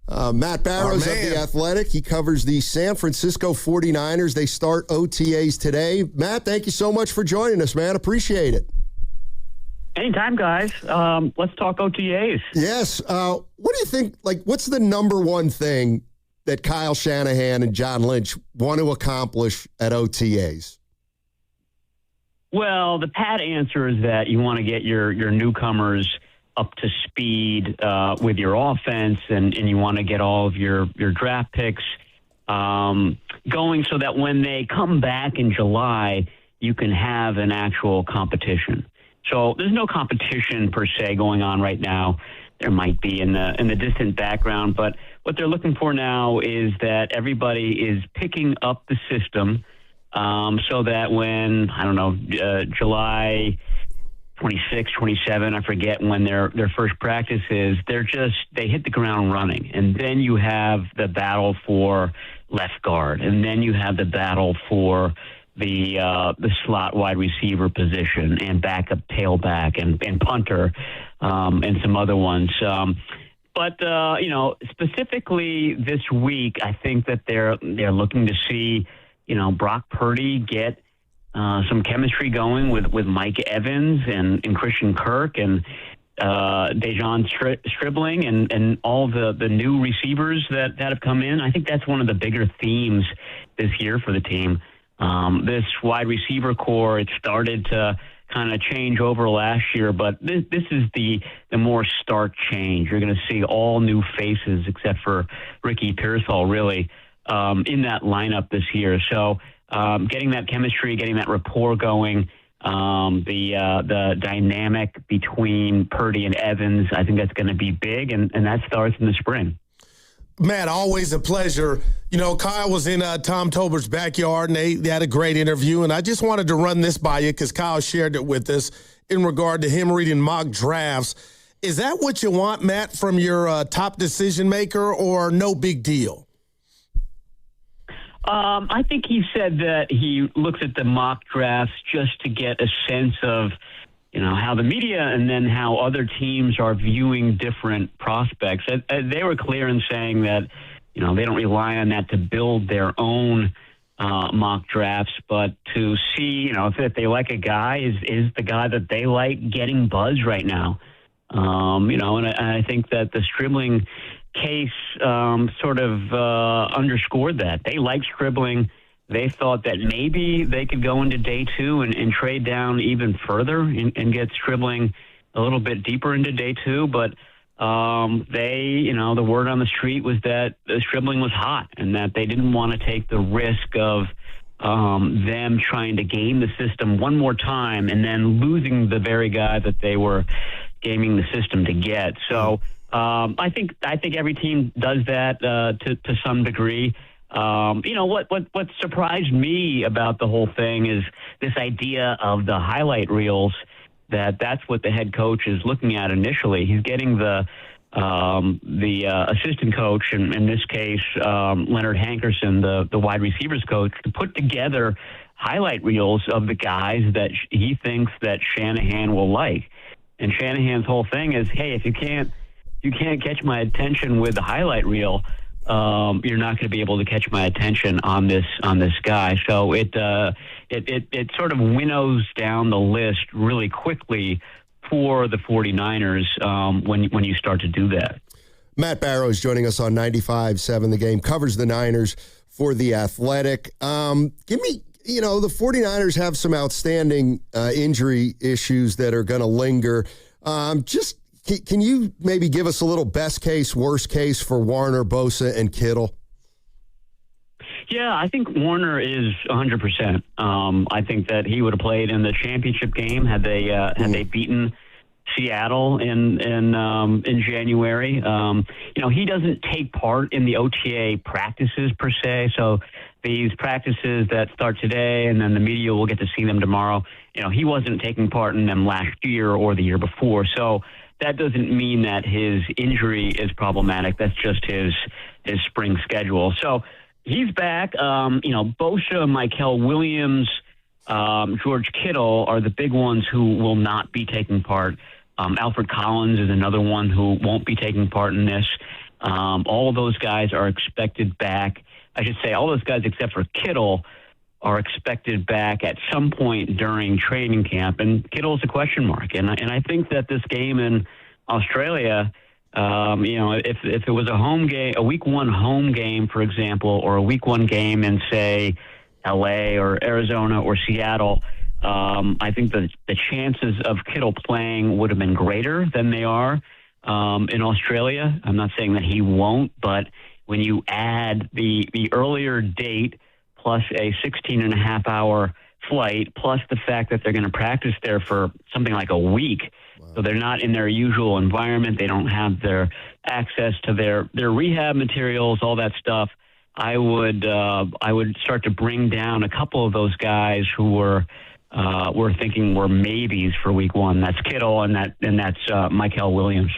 Matt Barrows of The Athletic. He covers the San Francisco 49ers. They start OTAs today. Matt, thank you so much for joining us, man. Appreciate it. Anytime, guys. Let's talk OTAs. Yes. What do you think, what's the number one thing that Kyle Shanahan and John Lynch want to accomplish at OTAs? Well, the pat answer is that you want to get your newcomers up to speed with your offense, and you want to get all of your draft picks going so that when they come back in July, you can have an actual competition. So there's no competition per se going on right now. There might be in the distant background, but what they're looking for now is that everybody is picking up the system so that when, July 26, 27, I forget when their first practice is, they hit the ground running. And then you have the battle for left guard. And then you have the battle for the slot wide receiver position and backup tailback and punter and some other ones. But specifically this week, I think that they're looking to see, Brock Purdy get some chemistry going with Mike Evans and Christian Kirk and Dejon Stribling and all the new receivers that have come in. I think that's one of the bigger themes this year for the team. This wide receiver core, it started to kind of change over last year, but this is the more stark change. You're going to see all new faces except for Ricky Pearsall, really, in that lineup this year. So getting that chemistry, getting that rapport going, the dynamic between Purdy and Evans, I think that's going to be big, and that starts in the spring. Matt, always a pleasure. Kyle was in Tom Tolbert's backyard, and they had a great interview, and I just wanted to run this by you because Kyle shared it with us in regard to him reading mock drafts. Is that what you want, Matt, from your top decision maker, or no big deal? I think he said that he looks at the mock drafts just to get a sense of, how the media and then how other teams are viewing different prospects. They were clear in saying that, they don't rely on that to build their own mock drafts, but to see, if they like a guy, is the guy that they like getting buzz right now. And I think that the Stribling case sort of underscored that. They liked Stribling. They thought that maybe they could go into day two and trade down even further and get Stribling a little bit deeper into day two. But the word on the street was that Stribling was hot and that they didn't want to take the risk of them trying to game the system one more time and then losing the very guy that they were gaming the system to get. So I think every team does that to some degree. What surprised me about the whole thing is this idea of the highlight reels, that's what the head coach is looking at initially. He's getting the assistant coach, in this case, Leonard Hankerson, the wide receivers coach, to put together highlight reels of the guys that he thinks that Shanahan will like. And Shanahan's whole thing is, hey, if you can't catch my attention with the highlight reel, you're not going to be able to catch my attention on this guy. So it sort of winnows down the list really quickly for the 49ers when you start to do that. Matt Barrows joining us on 95.7 The Game, covers the Niners for The Athletic. Give me, the 49ers have some outstanding injury issues that are going to linger. Can you maybe give us a little best case, worst case for Warner, Bosa, and Kittle? Yeah, I think Warner is 100%. I think that he would have played in the championship game had they beaten Seattle in January. He doesn't take part in the OTA practices per se. So these practices that start today and then the media will get to see them tomorrow. He wasn't taking part in them last year or the year before. So that doesn't mean that his injury is problematic. That's just his spring schedule. So he's back. Bosa, Michael Williams, George Kittle are the big ones who will not be taking part. Alfred Collins is another one who won't be taking part in this. All of those guys are expected back. I should say all those guys except for Kittle are expected back at some point during training camp, and Kittle's a question mark. And I think that this game in Australia, if it was a home game, a week one home game, for example, or a week one game in, say, LA or Arizona or Seattle, I think the chances of Kittle playing would have been greater than they are in Australia. I'm not saying that he won't, but when you add the earlier date plus a 16-and-a-half-hour flight, plus the fact that they're going to practice there for something like a week, so they're not in their usual environment, they don't have their access to their rehab materials, all that stuff, I would start to bring down a couple of those guys who we're thinking were maybes for week one. That's Kittle and that's Michael Williams.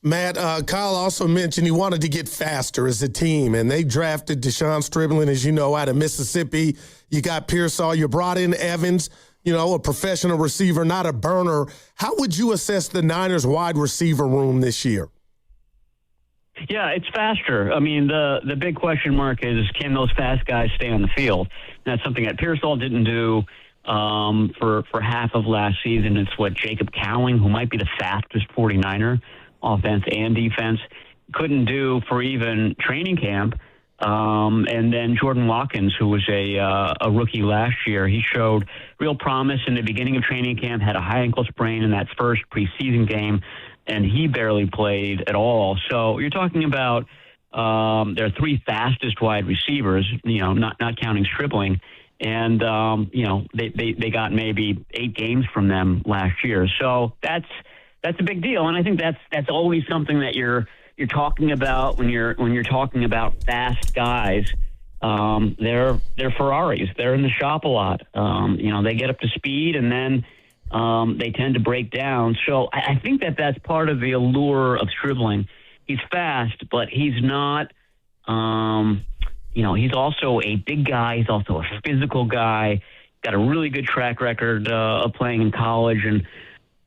Matt, Kyle also mentioned he wanted to get faster as a team, and they drafted Deshaun Stribling, as you know, out of Mississippi. You got Pearsall. You brought in Evans, a professional receiver, not a burner. How would you assess the Niners wide receiver room this year? Yeah, it's faster. I mean, the big question mark is, can those fast guys stay on the field? And that's something that Pearsall didn't do for half of last season. It's what Jacob Cowing, who might be the fastest 49er, offense and defense, couldn't do for even training camp. And then Jordan Watkins, who was a rookie last year, he showed real promise in the beginning of training camp, had a high ankle sprain in that first preseason game, and he barely played at all. So you're talking about their three fastest wide receivers, not counting Stribling. And, they got maybe 8 games from them last year. So that's a big deal. And I think that's always something that you're talking about when you're talking about fast guys. They're Ferraris. They're in the shop a lot. They get up to speed and then they tend to break down. So I think that's part of the allure of Stribling. He's fast, but he's not, he's also a big guy. He's also a physical guy. Got a really good track record of playing in college and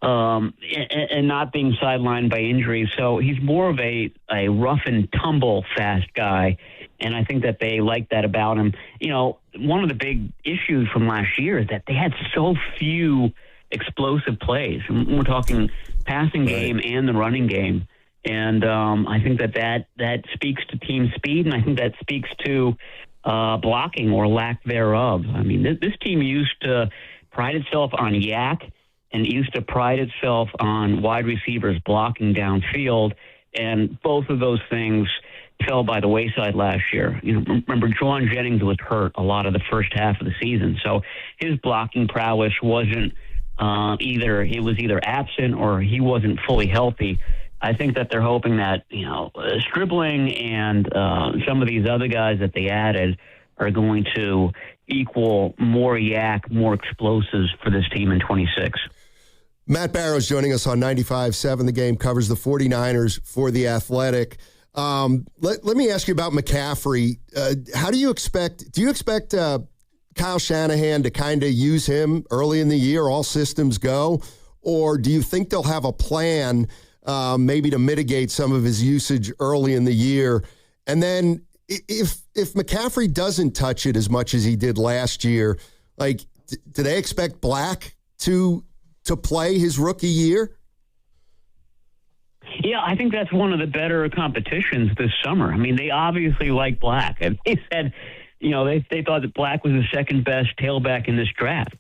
not being sidelined by injuries. So he's more of a rough and tumble fast guy. And I think that they like that about him. One of the big issues from last year is that they had so few explosive plays. We're talking passing game and the running game. And I think that speaks to team speed, and I think that speaks to blocking or lack thereof. I mean, this team used to pride itself on yak and used to pride itself on wide receivers blocking downfield, and both of those things fell by the wayside last year. Remember, John Jennings was hurt a lot of the first half of the season, so his blocking prowess wasn't either absent or he wasn't fully healthy. I think that they're hoping that, Stribling and some of these other guys that they added are going to equal more yak, more explosives for this team in 26. Matt Barrows joining us on 95.7 The Game, covers the 49ers for The Athletic. Let me ask you about McCaffrey. Do you expect Kyle Shanahan to kind of use him early in the year, all systems go? Or do you think they'll have a plan maybe to mitigate some of his usage early in the year? And then if McCaffrey doesn't touch it as much as he did last year, do they expect Black to play his rookie year? Yeah, I think that's one of the better competitions this summer. I mean, they obviously like Black. And they said, they thought that Black was the second best tailback in this draft.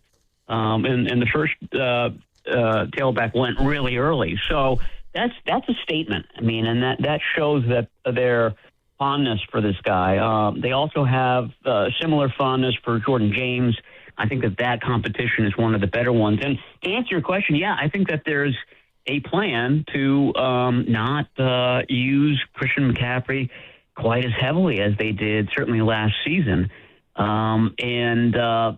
And the first tailback went really early. So that's a statement. I mean, and that shows that their fondness for this guy. They also have similar fondness for Jordan James. I think that competition is one of the better ones. And to answer your question, yeah, I think that there's a plan to not use Christian McCaffrey quite as heavily as they did certainly last season. The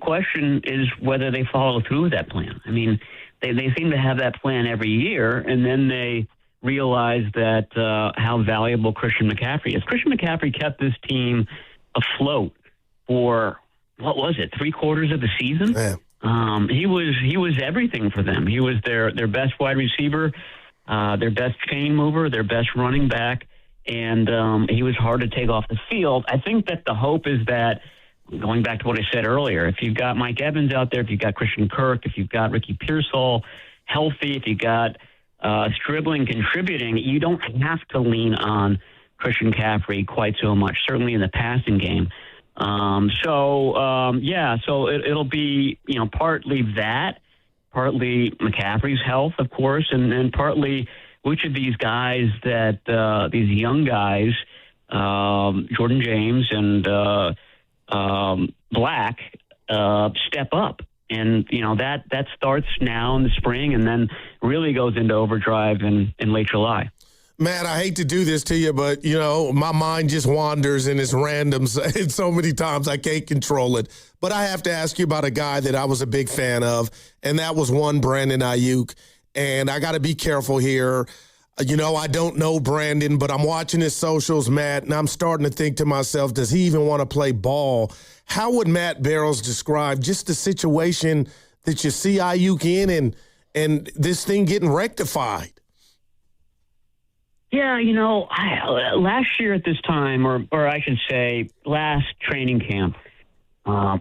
question is whether they follow through with that plan. I mean, they seem to have that plan every year, and then they realize that how valuable Christian McCaffrey is. Christian McCaffrey kept this team afloat for, what was it, 3/4 of the season? Yeah. He was everything for them. He was their best wide receiver, their best chain mover, their best running back, and he was hard to take off the field. I think that the hope is that, going back to what I said earlier, if you've got Mike Evans out there, if you've got Christian Kirk, if you've got Ricky Pearsall healthy, if you've got Stribling contributing, you don't have to lean on Christian McCaffrey quite so much, certainly in the passing game. So it'll be, partly that, partly McCaffrey's health, of course, and then partly which of these guys that these young guys, Jordan James and Black, step up. And, that starts now in the spring and then really goes into overdrive in late July. Matt, I hate to do this to you, but, my mind just wanders and it's random. And so many times I can't control it. But I have to ask you about a guy that I was a big fan of, and that was one Brandon Aiyuk. And I got to be careful here. I don't know Brandon, but I'm watching his socials, Matt, and I'm starting to think to myself, does he even want to play ball? How would Matt Barrows describe just the situation that you see Aiyuk in and this thing getting rectified? Yeah, last year at this time, or I should say last training camp,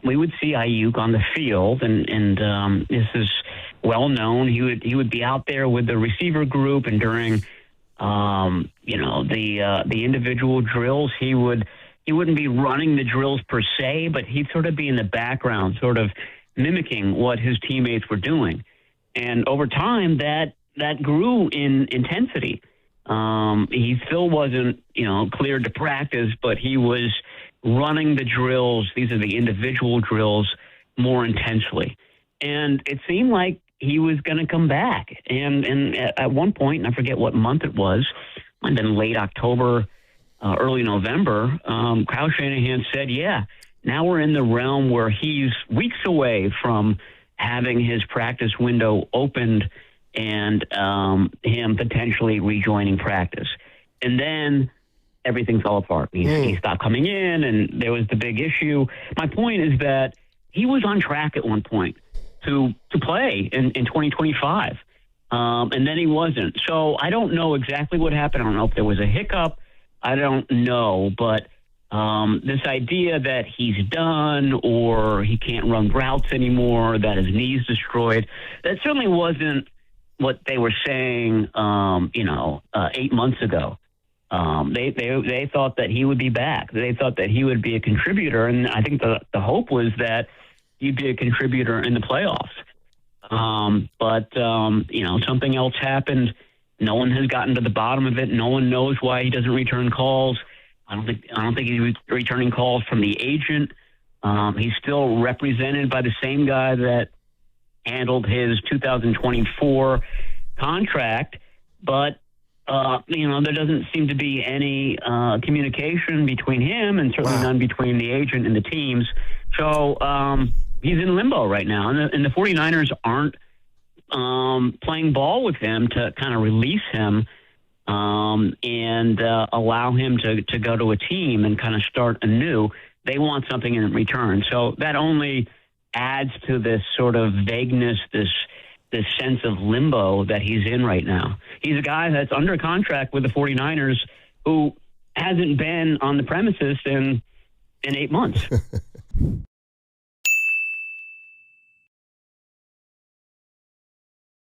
we would see Aiyuk on the field, and this is well known. He would be out there with the receiver group, and during the individual drills, he wouldn't be running the drills per se, but he'd sort of be in the background, sort of mimicking what his teammates were doing. And over time, that grew in intensity. He still wasn't, cleared to practice, but he was running the drills. These are the individual drills more intensely. And it seemed like he was going to come back. And at one point, and I forget what month it was, might have been late October, early November, Kyle Shanahan said, now we're in the realm where he's weeks away from having his practice window opened and him potentially rejoining practice. And then everything fell apart. He stopped coming in, and there was the big issue. My point is that he was on track at one point to play in 2025, and then he wasn't. So I don't know exactly what happened. I don't know if there was a hiccup. I don't know, but this idea that he's done or he can't run routes anymore, that his knee's destroyed, that certainly wasn't what they were saying, 8 months ago. They thought that he would be back. They thought that he would be a contributor, and I think the hope was that he'd be a contributor in the playoffs. But something else happened. No one has gotten to the bottom of it. No one knows why he doesn't return calls. I don't think he's returning calls from the agent. He's still represented by the same guy that handled his 2024 contract, but there doesn't seem to be any communication between him and certainly none between the agent and the teams. So he's in limbo right now, and the 49ers aren't playing ball with him to kind of release him and allow him to go to a team and kind of start anew. They want something in return. So that only adds to this sort of vagueness, this sense of limbo that he's in right now. He's a guy that's under contract with the 49ers who hasn't been on the premises in 8 months.